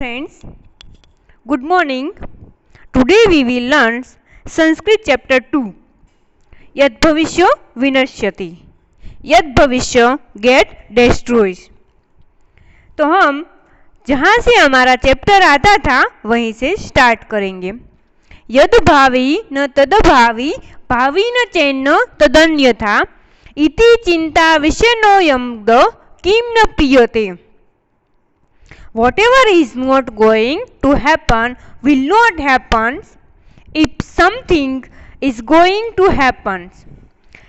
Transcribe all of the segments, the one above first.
Friends, good morning. Today we will learn Sanskrit chapter 2. Yad bhavishya vinashyati. यद भविष्य gate destroys. तो हम जहाँ से हमारा चैप्टर आता था वहीं से स्टार्ट करेंगे. यद भावी न तद भावी भावी न चैन्न तदन्यथा इति चिंता विषयनो यमद किम न प्रियते. Whatever is not going to happen will not happen if something is going to happen.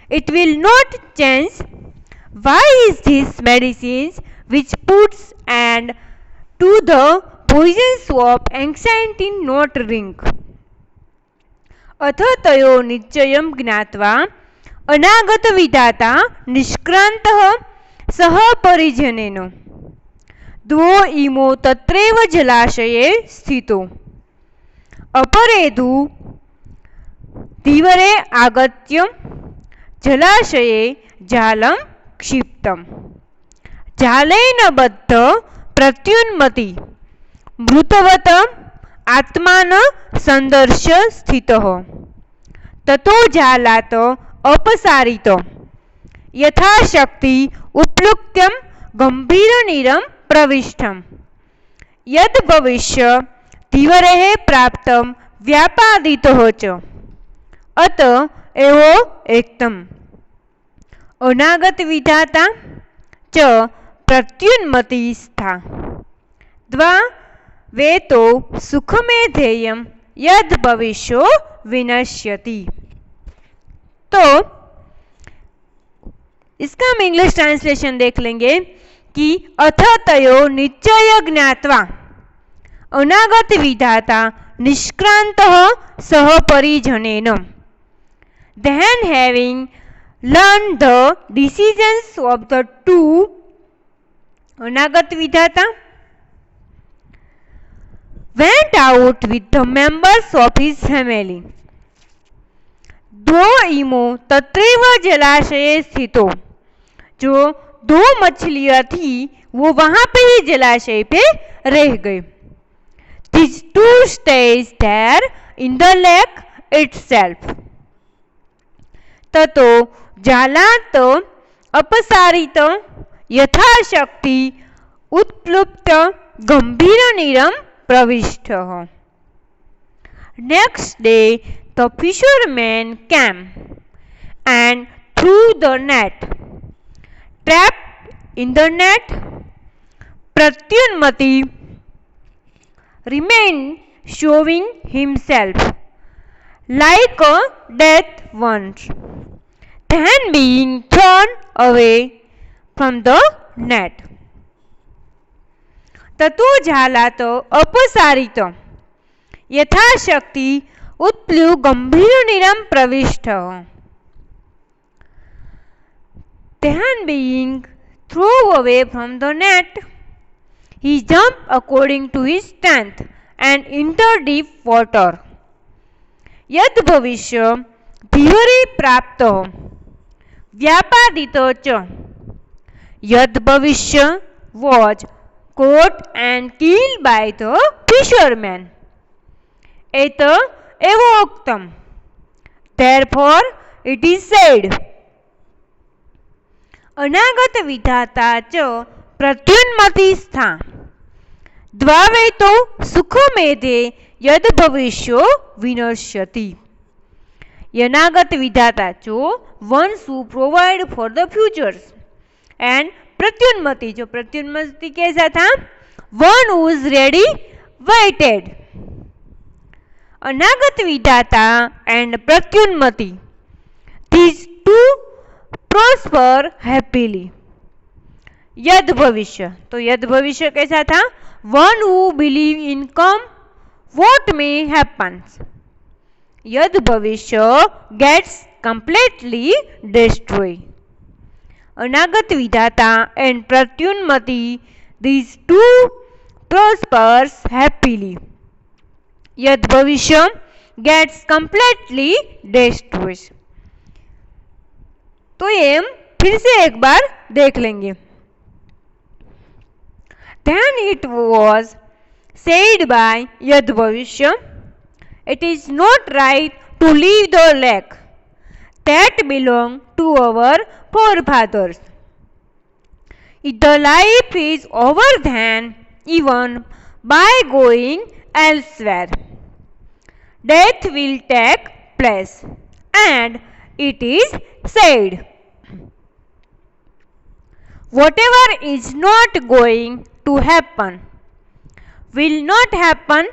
It will not change. Why is this medicines which puts and to the poisons of anxiety not drink? अथ तयो निश्चयं ज्ञात्वा अनागत विधाता निष्क्रान्तः सह परिजनेन द्वो इमो तत्रैव जलाशये स्थितो अपरेदु धीवरे आगत्य जलाशये जालं क्षिप्तम् जालेन बद्ध प्रत्युन्मति मृतवत आत्मान संदर्श्य स्थितः ततो जालात् अपसारित यथाशक्ति उपलुक्त्यं गंभीरनीरं प्रविष्टम यद भविष्य धीवरेः प्राप्तं व्यापादितो च अत एव एक्तम् अनागत विधाता च प्रत्युन्मति स्था द्वा वे तो सुखमेधेयं यद भविष्यो विनश्यति. तो इसका हम इंग्लिश ट्रांसलेशन देख लेंगे कि अथ तयो निश्चय ज्ञात्वा अनागत विधाता निष्क्रान्तः सह परिजनेन. Then having learned the decisions of the two अनागत विधाता went out with the members of his family. दो इमो तत्रैव जलाशये स्थितो. जो दो मछलियां थी वो वहां पे ही जलाशय पे रह गए. These two stays there in the lake itself. ततो जालात् अपसारित यथाशक्ति उत्प्लुप्त गंभीरनीरं प्रविष्टः. Next day the fishermen came and threw the net. Trapped in the net, Pratyunmati remained showing himself like a dead one. Then being thrown away from the net. ततो जालात् अपसारित यथाशक्ति उत्प्लु गंभीरनीरं प्रविष्टः. Then being thrown away from the net, he jumped according to his strength and entered deep water. यद भविष्य धीवरे प्राप्तो व्यापादितो च. यद भविष्य was caught and killed by the fisherman. एत एव उक्तम्. Therefore it is said. अनागत विधाता च प्रत्युन्मति स्था द्वावे तो सुखमेधे यद भविष्यो विनश्यति. अनागत विधाता जो ones who provide for the futures and प्रत्युन्मति जो प्रत्युन्मति कैसा था one who is ready waited. अनागत विधाता and प्रत्युन्मति these two prosper happily. यद भविष्य तो यद भविष्य कैसा था one who believe in come what may happens. यद भविष्य gets completely destroyed. अनागत विधाता and प्रत्युन्मति these two prospers happily. यद भविष्य gets completely destroyed. तो ये फिर से एक बार देख लेंगे. Then it was said by Yad Bhavishya, it is not right to leave the lake that belonged to our forefathers. If the life is over, then even by going elsewhere, death will take place. And it is said, whatever is not going to happen will not happen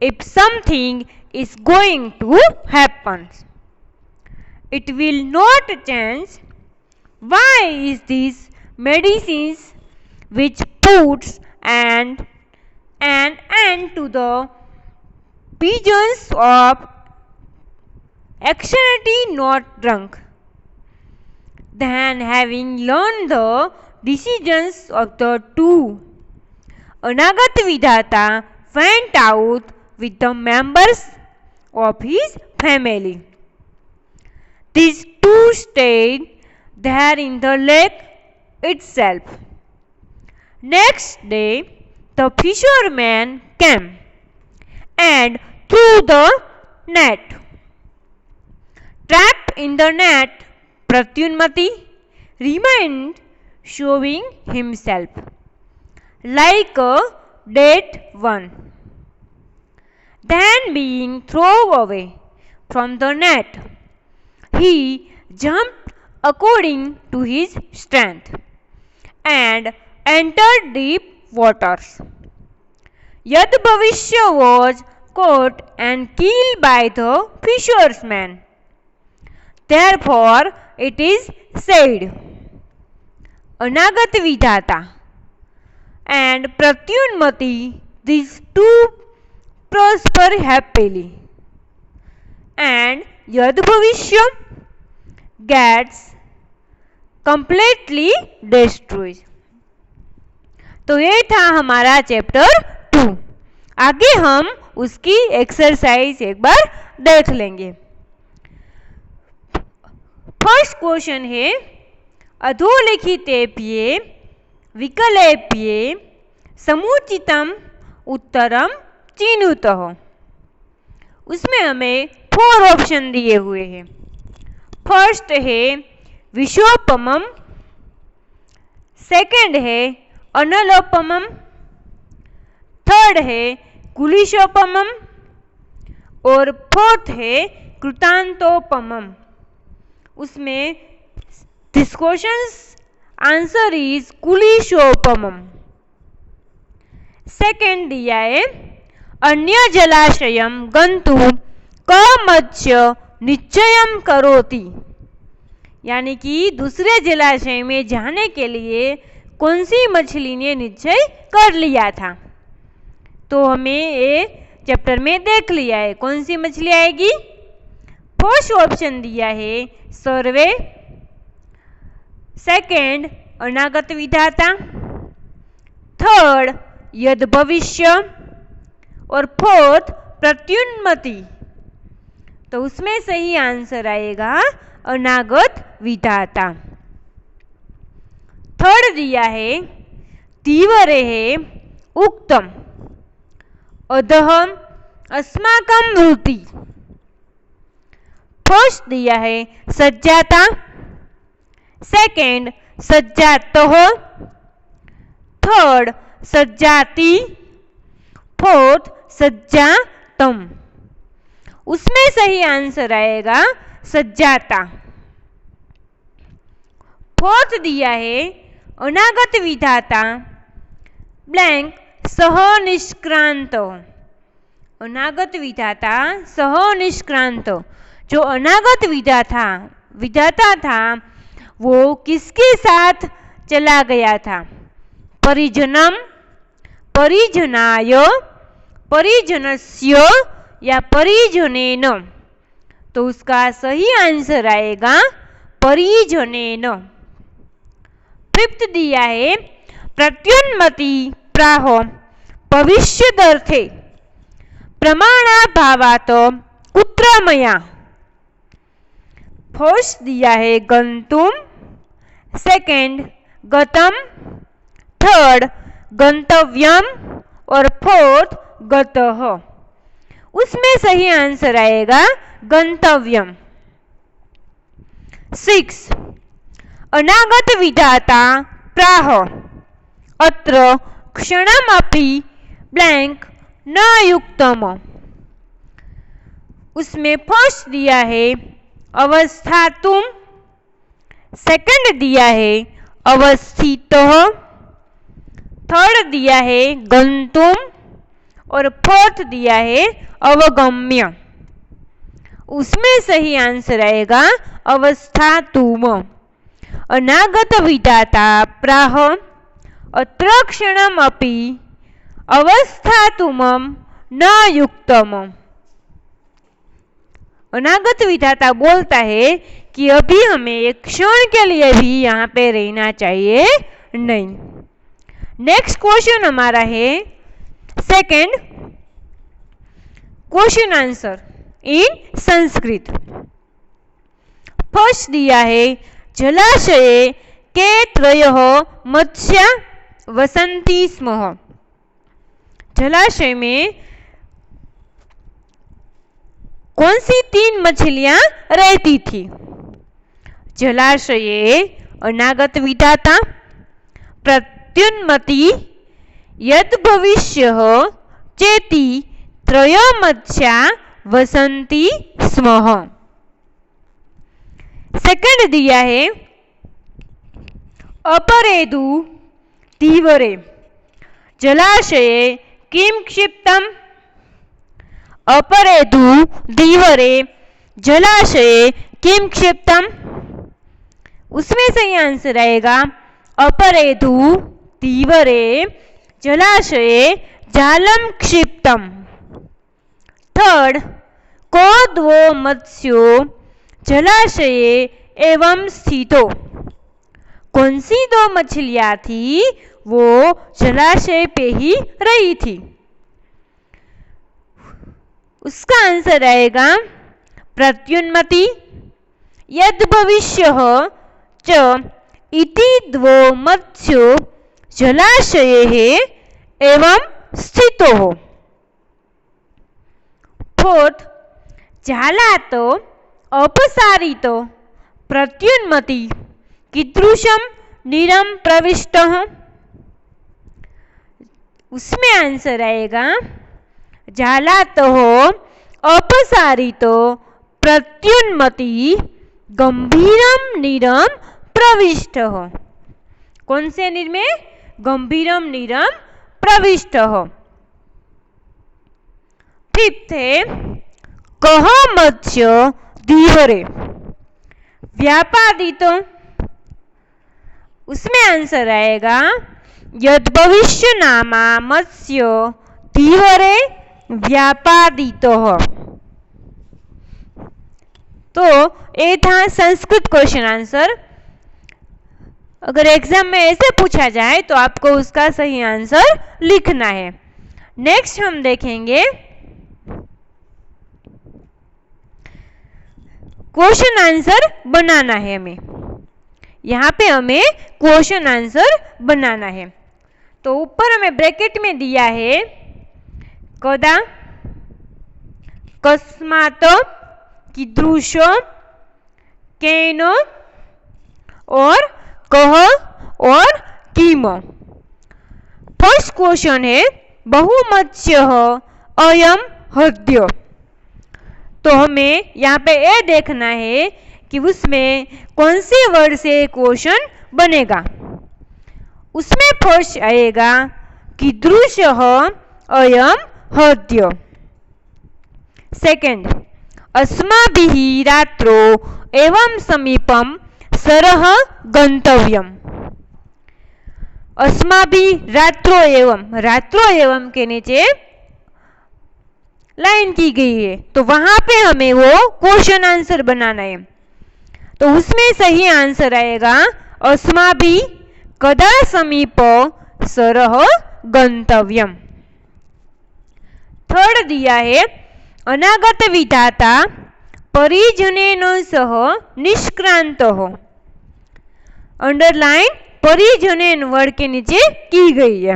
if something is going to happen. It will not change. Why is this medicines which puts an end to the visions of anxiety not drunk? Then, having learned the decisions of the two, Anagat Vidhata went out with the members of his family. These two stayed there in the lake itself. Next day, the fisherman came and threw the net. Trapped in the net, Pratyunmati remained, showing himself like a dead one. Then, being thrown away from the net, he jumped according to his strength and entered deep waters. Yad Bhavishya was caught and killed by the fisherman. Therefore, it is said, Anagat Vidhata and Pratyunmati, these two prosper happily, and Yad Bhavishya gets completely destroyed. तो ये था हमारा chapter 2। आगे हम उसकी exercise एक बार देख लेंगे। फर्स्ट क्वेश्चन है, अधोलिखितेभ्ये विकल्पेभ्ये समुचितम उत्तरम चिनुतः। उसमें हमें 4 ऑप्शन दिए हुए हैं। फर्स्ट है विशोपमम, सेकंड है अनलोपमम, थर्ड है कुलिशोपमम और फोर्थ है कृतांतोपमम। उसमें दिस क्वेश्चन आंसर इज कुलिशोपमम। सेकंड दिया है अन्य जलाशयम गंतु क मत्स्य निश्चयम करोति, यानी कि दूसरे जलाशय में जाने के लिए कौन सी मछली ने निश्चय कर लिया था। तो हमें ये चैप्टर में देख लिया है कौन सी मछली आएगी। फर्स्ट ऑप्शन दिया है सर्वे, सेकंड अनागत विधाता, थर्ड यद भविष्य और फोर्थ प्रत्युन्मति। तो उसमें सही आंसर आएगा अनागत विधाता। थर्ड दिया है तीव्रे है उक्तम अधः अस्माकं वृत्ति। फर्स्ट दिया है सज्जाता, सेकंड सज्जातः, थर्ड सज्जाति, फोर्थ सज्जातम। उसमें सही आंसर आएगा सज्जाता। फोर्थ दिया है अनागत विधाता ब्लैंक सह निष्क्रांत। अनागत विधाता सह निष्क्रांत। जो अनागत विधाता था वो किसके साथ चला गया था? परिजनम, परिजनाय, परिजनस्य या परिजनेन। तो उसका सही आंसर आएगा परिजनेन। फिफ्थ दिया है प्रत्युन्मति प्राह भविष्यदर्थे प्रमाणाभावात् कुत्र मया। फर्स्ट दिया है गंतुम, सेकंड गतम, थर्ड गंतव्यम और फोर्थ गतः। उसमें सही आंसर आएगा गंतव्यम। 6. अनागत विधाता प्राह अत्र क्षणमपि ब्लैंक न युक्तम। उसमें फर्स्ट दिया है अवस्था तुम, सेकंड दिया है अवस्थितः, थर्ड दिया है गंतुम और फोर्थ दिया है अवगम्य। उसमें सही आंसर आएगा अवस्था तुम। अनागत विधाता प्राह अत्र क्षणमपि अवस्था तुमम न युक्तम। अनागत विधाता बोलता है कि अभी हमें एक क्षण के लिए भी यहाँ पे रहना चाहिए नहीं। नेक्स्ट क्वेश्चन हमारा है second question answer in Sanskrit. First दिया है जलाशये के त्रयः मत्स्या वसन्ति स्म। जलाशय में कौन सी 3 मछलियां रहती थी? जलाशये अनागत विधाता, प्रत्युन्मति, यद भविष्यः चेति त्रयो मत्स्या वसन्ति स्म। सेकंड दिया है अपरेदु धीवरे जलाशये किम क्षिप्तम। अपरेदु धीवरे जलाशये किम क्षिप्तम। उसमें सही आंसर आएगा अपरेदु धीवरे जलाशये जालम क्षिप्तम। थर्ड को द्वो मत्स्यो जलाशये एवं स्थितो। कौन सी 2 मछलियां थी वो जलाशय पे ही रही थी? उसका आंसर आएगा प्रत्युन्मति, यद भविष्यः च इति 2 मत्स्यो जलाशये एवं स्थितोः। फोर्थ जालातो अपसारितो प्रत्युन्मति कीदृशम नीरम प्रविष्टः। उसमें आंसर आएगा जालातः अपसारितो प्रत्युन्मति गंभीरम नीरम प्रविष्टः। कौन से नीर में? गंभीरम नीरम प्रविष्टः। फिफ्थ है कह मत्स्य धीवरे व्यापादितो। उसमें आंसर आएगा यद भविष्य नामा मत्स्य धीवरे व्यापादितो। तो ये था संस्कृत क्वेश्चन आंसर। अगर एग्जाम में ऐसे पूछा जाए तो आपको उसका सही आंसर लिखना है। नेक्स्ट हम देखेंगे क्वेश्चन आंसर बनाना है हमें। यहाँ पे हमें क्वेश्चन आंसर बनाना है। तो ऊपर हमें ब्रैकेट में दिया है कदा, कस्मात, कीदृशो, केन और कह और किम। फर्स्ट क्वेश्चन है बहुमत्स्यः अयम हृदय। तो हमें यहाँ पे ये देखना है कि उसमें कौन से वर्ड से क्वेश्चन बनेगा। उसमें फर्स्ट आएगा कीदृशः अयम हृदय। सेकंड अस्माभिः रात्रो एवं समीपम सरः गंतव्यम। अस्माभिः रात्रो एवं के नीचे लाइन की गई है, तो वहां पे हमें वो क्वेश्चन आंसर बनाना है। तो उसमें सही आंसर आएगा अस्माभिः कदा समीप सरः गंतव्यम। थर्ड दिया है अनागत विधाता परिजनेन सह निष्क्रांतः। अंडरलाइन परिजनेन वर्ड के नीचे की गई है।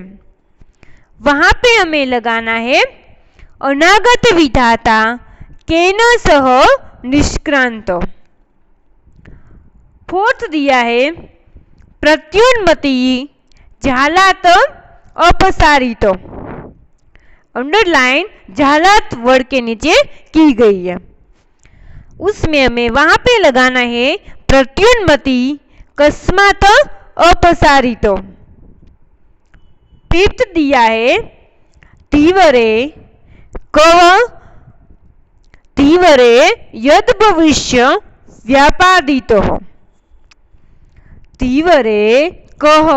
वहां पे हमें लगाना है अनागत विधाता केन सह निष्क्रांत। फोर्थ दिया है प्रत्युन्मति झालात अपसारित। अंडरलाइन झालात वर्ड के नीचे की गई है, उसमें हमें वहां पे लगाना है प्रत्युन्मति कस्मात अपसारित। फिफ्थ दिया है तीवरे कह तीवरे यद भविष्य व्यापादित। तीवरे कह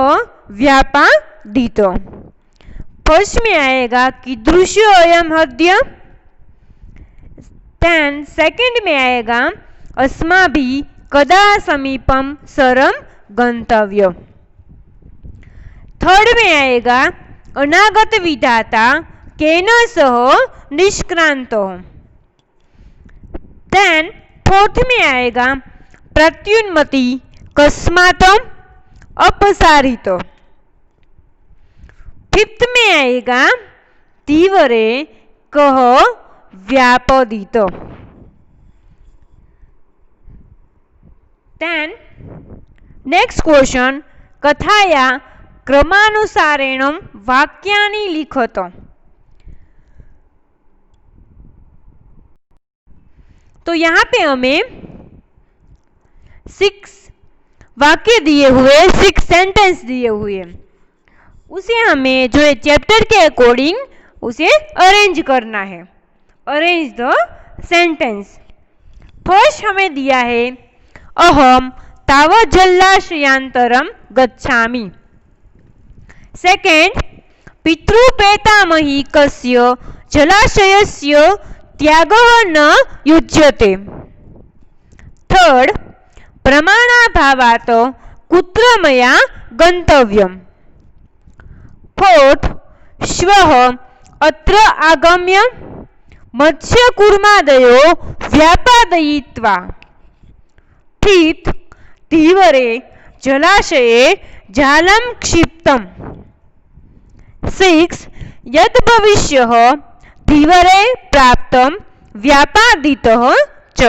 व्यापादित। फर्स्ट में आएगा कीदृश्य अयम हद्य। देन सेकंड में आएगा अस्माभिः कदा समीपम सरम गंतव्य। थर्ड में आएगा अनागत विधाता केन सह निष्क्रांत। देन फोर्थ में आएगा प्रत्युन्मति कस्मात अपसारित। फिफ्थ में आएगा तीवरे कह व्यापादित। देन नेक्स्ट क्वेश्चन कथाया क्रमानुसारेण वाक्यानि लिखत। तो यहाँ पे हमें 6 वाक्य दिए हुए, 6 सेंटेंस दिए हुए, उसे हमें जो है चैप्टर के अकॉर्डिंग उसे अरेंज करना है। Arrange the sentence. फर्स्ट हमें दिया है अहम तावत् जलाशयान्तरं गच्छामि। सेकेंड पितृपेतामही कस्य जलाशयस्य त्यागः न युज्यते। थर्ड प्रमाणाभावात् कुत्र मया गन्तव्यम्। फोर्थ श्वः अत्र आगम्य मत्स्यकूर्मादयो व्यापादयित्वा। फिफ्थ तीवरे जलाशये जालं क्षिप्तम्। सिक्स यद् भविष्यः धीवरे प्राप्तम व्यापादितः च।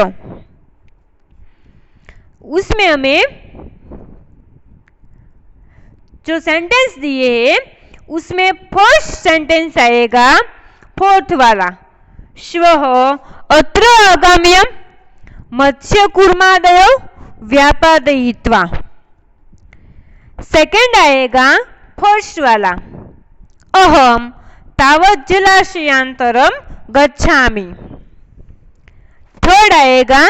उसमें हमें जो सेंटेंस दिए हैं उसमें फर्स्ट सेंटेंस आएगा फोर्थ वाला, श्वः अत्र आगाम्यम मत्स्यकूर्मादयो व्यापादयित्वा। सेकंड आएगा फर्स्ट वाला, अहम तावत् जलाशयान्तरं गच्छामि। थर्ड आएगा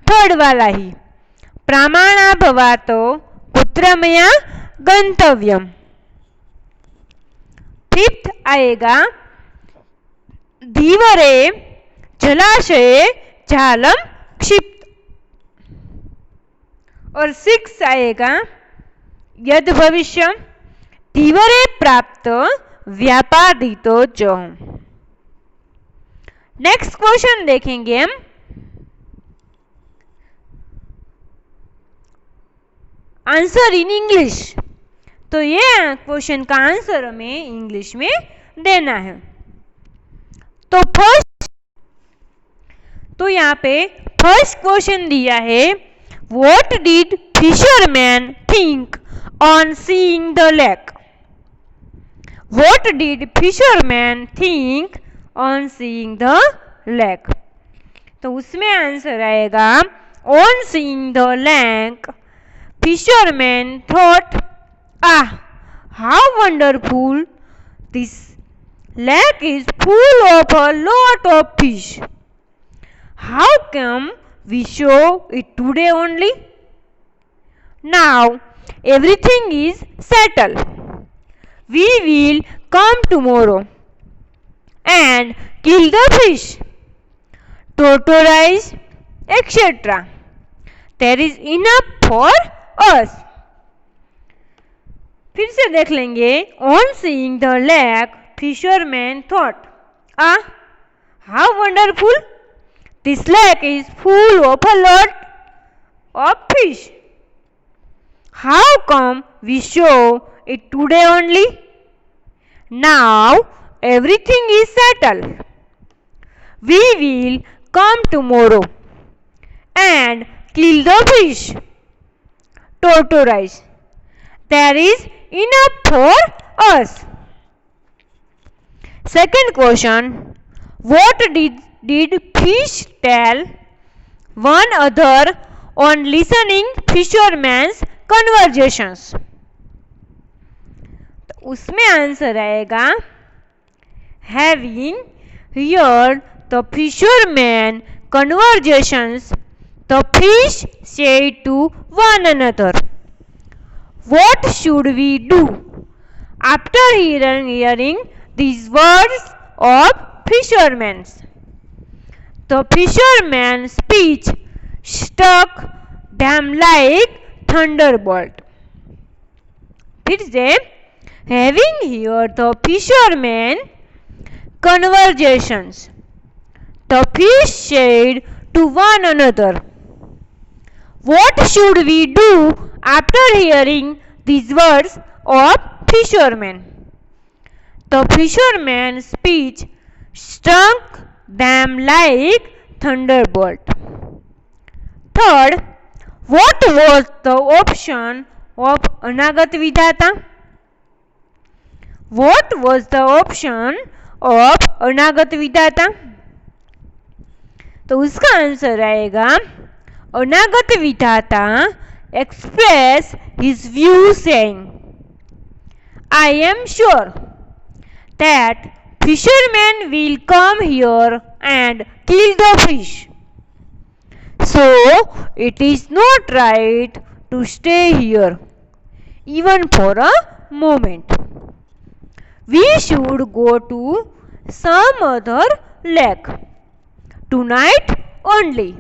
थर्ड वाला ही, प्रमाणाभावात् कुत्र मया गंतव्यम। फिफ्थ आएगा धीवरे जलाशये जालं क्षिप्त। और सिक्स आएगा यद भविष्य धीवरे प्राप्त व्यापादितो च। नेक्स्ट क्वेश्चन देखेंगे हम। Answer in English. तो ये क्वेश्चन का आंसर हमें इंग्लिश में देना है। तो फर्स्ट, तो यहाँ पे फर्स्ट क्वेश्चन दिया है what did fisherman think on seeing the lake. What did fisherman think on seeing the lake? तो उसमें आंसर आएगा on seeing the lake, fisherman thought, ah, how wonderful! This lake is full of a lot of fish. How come we saw it today only? Now everything is settled. We will come tomorrow and kill the fish, tortoise, etc. There is enough for us. फिर से देख लेंगे। On seeing the lake, fisherman thought, ah, how wonderful! This lake is full of a lot of fish. How come we saw it today only? Now everything is settled. We will come tomorrow and kill the fish. Tortoise, there is enough for us. Second question, what did fish tell one another on listening fisherman's conversations? तो उसमें answer आएगा, having heard the fisherman conversations, the fish said to one another, what should we do? After hearing these words of fishermen, the fisherman's speech struck them like thunderbolt. फिर से, having heard the fishermen conversations, the fish said to one another, what should we do after hearing these words of fishermen? The fisherman's speech struck them like thunderbolt. Third, what was the option of अनागत विधाता? What was the option of अनागत विधाता? तो उसका answer आएगा, अनागत विधाता express his view saying, I am sure that fishermen will come here and kill the fish. So it is not right to stay here, even for a moment. We should go to some other lake tonight only.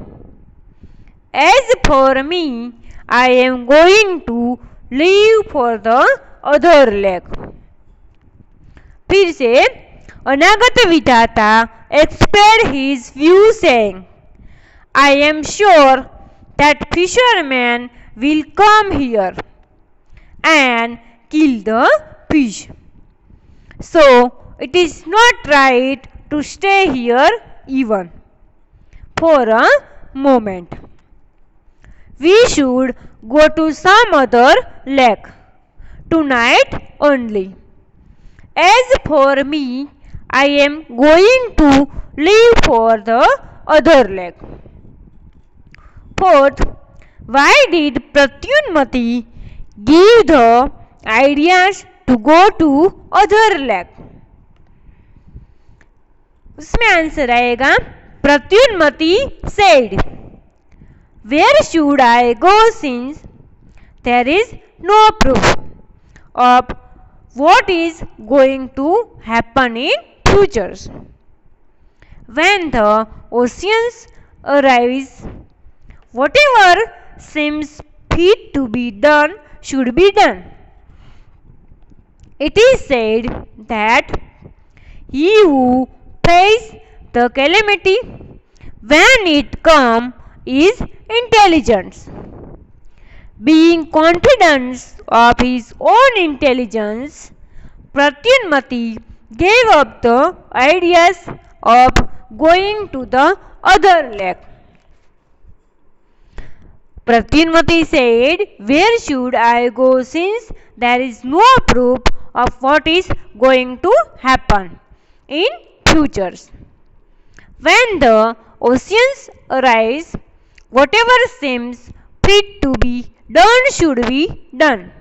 As for me, I am going to leave for the other lake. फिर से, अनागत विधाता expressed his view saying, I am sure that fishermen will come here and kill the fish. So it is not right to stay here even for a moment. We should go to some other lake tonight only. As for me, I am going to leave for the other lake. Fourth, why did Pratyunmati give the ideas to go to other lake? उसमें answer आएगा, प्रत्युन्मति said, where should I go since there is no proof of what is going to happen in futures? When the oceans arise, whatever seems fit to be done should be done. It is said that he who faces the calamity when it comes is intelligence. Being confident of his own intelligence, Pratyunmati gave up the ideas of going to the other lake. Pratyunmati said, where should I go since there is no proof of what is going to happen in futures? When the oceans arise, whatever seems fit to be done should be done.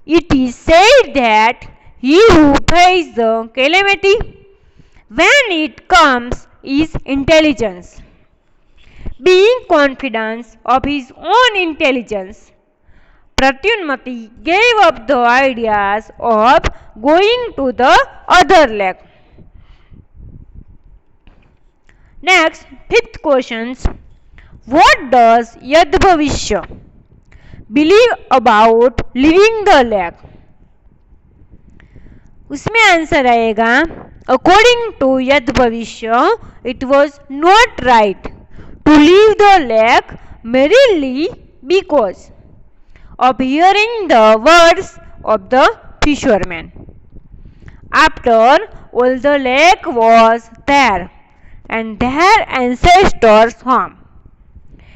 It is said that he who faces the calamity when it comes is intelligence. Being confident of his own intelligence, Pratyunmati gave up the ideas of going to the other lake. Next, fifth question. What does Yadbhavishya believe about leaving the lake? उसमें answer आएगा, according to Yadbhavishya, it was not right to leave the lake merely because of hearing the words of the fisherman. after all the lake was there and their ancestors' home.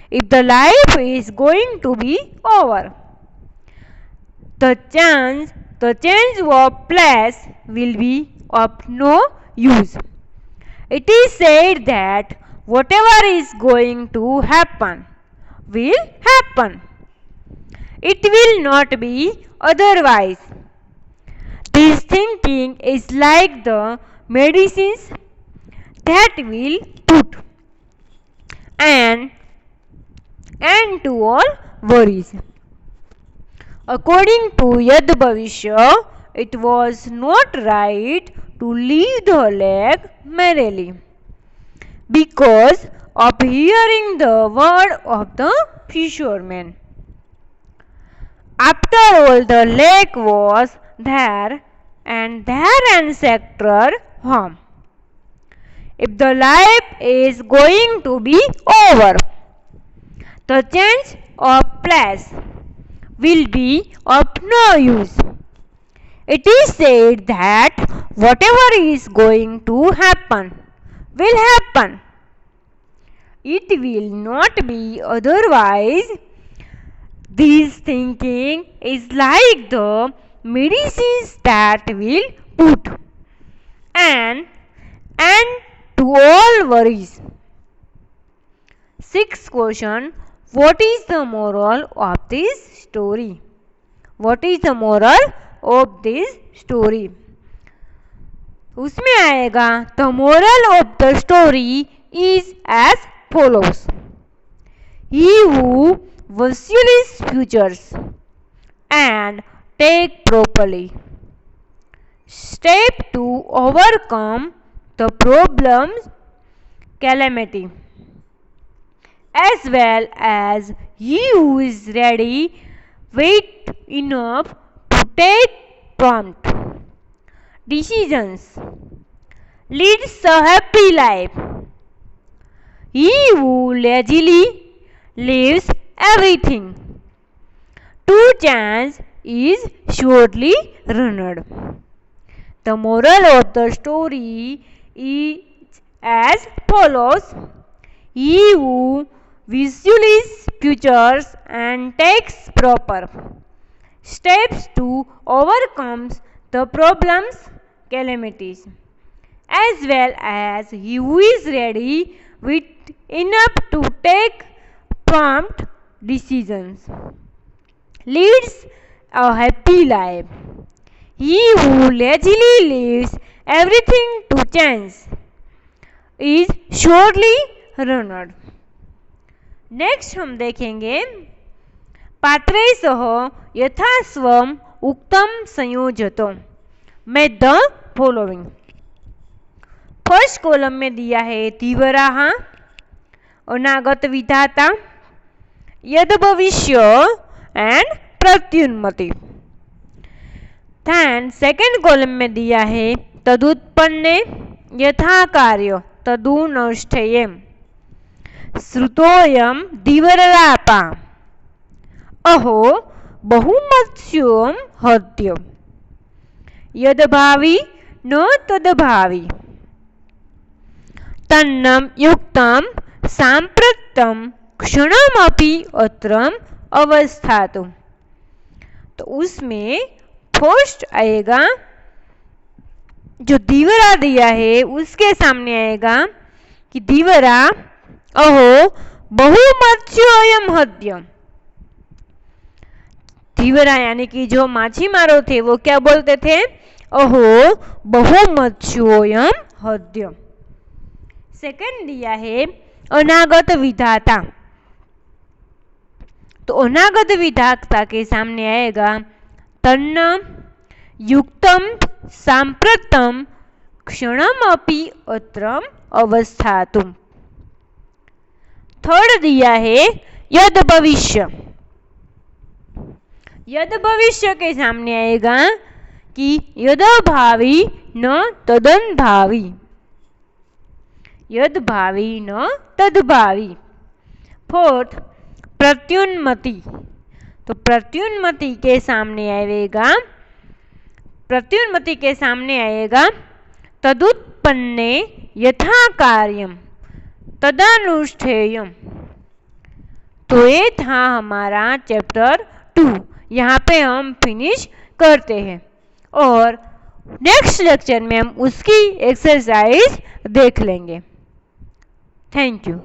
If the life is going to be over, the change of place will be of no use. It is said that whatever is going to happen will happen. It will not be otherwise. This thinking is like the medicines that will put an end to all worries. According to Yad Bhavishya, it was not right to leave the lake merrily because of hearing the word of the fisherman. After all, the lake was there and their ancestral home. If the life is going to be over, the change of place will be of no use. It is said that whatever is going to happen will happen. It will not be otherwise. This thinking is like the medicines that will put an end to all worries. Sixth question. What is the moral of this story? What is the moral of this story? उसमें आएगा the moral of the story is as follows. He who visualizes futures and take properly step to overcome the problems calamity, as well as he who is ready wait enough to take prompt decisions, leads a happy life. He who lazily leaves everything to chance is surely ruined. The moral of the story is as follows. He who visualizes futures and takes proper steps to overcome the problems, calamities, as well as he who is ready with enough to take prompt decisions, leads a happy life. He who lazily leaves everything to chance is surely ruined. Next हम देखेंगे पात्रे सह यथास्वम उक्तम संयोजतो में the following. First column में दिया है तीव्राहा, अनागत विधाता, यद भविष्य एंड प्रत्युन्मति. दैन सेकेंड कॉलम में दिया है तदुत्पन्ने, यथा कार्य, तदुनष्ठेयम्, श्रुतोयम दिवररापा, अहो बहुमत्स्योम हत्य, यदभावी न तदभावी, तन्नम युक्तम सांप्रतम क्षणमपि अत्रम अवस्थातु. तो उसमें फर्स्ट आएगा जो दीवरा दिया है उसके सामने आएगा कि दीवरा अहो बहुमत्स्योयम हत्य. दीवरा यानी कि जो माछीमारो थे वो क्या बोलते थे? अहो बहुमत्स्योयम हत्य. सेकंड दिया है अनागत विधाता. तो अनागत विधाता के सामने आएगा तन्न युक्तम सांप्रतम क्षणमपि अत्रम अवस्थातुम. थर्ड दिया है यद भविष्य. यद भविष्य के सामने आएगा कि यद भावी न तदन भावी, यद भावी न तद भावी. फोर्थ प्रत्युन्मति. तो प्रत्युन्मति के सामने आएगा प्रत्युन्मति के सामने आएगा तदुत्पन्ने यथा कार्यम तदनुष्ठेयम। तो ये था हमारा चैप्टर 2। यहाँ पे हम फिनिश करते हैं और नेक्स्ट लेक्चर में हम उसकी एक्सरसाइज देख लेंगे। Thank you.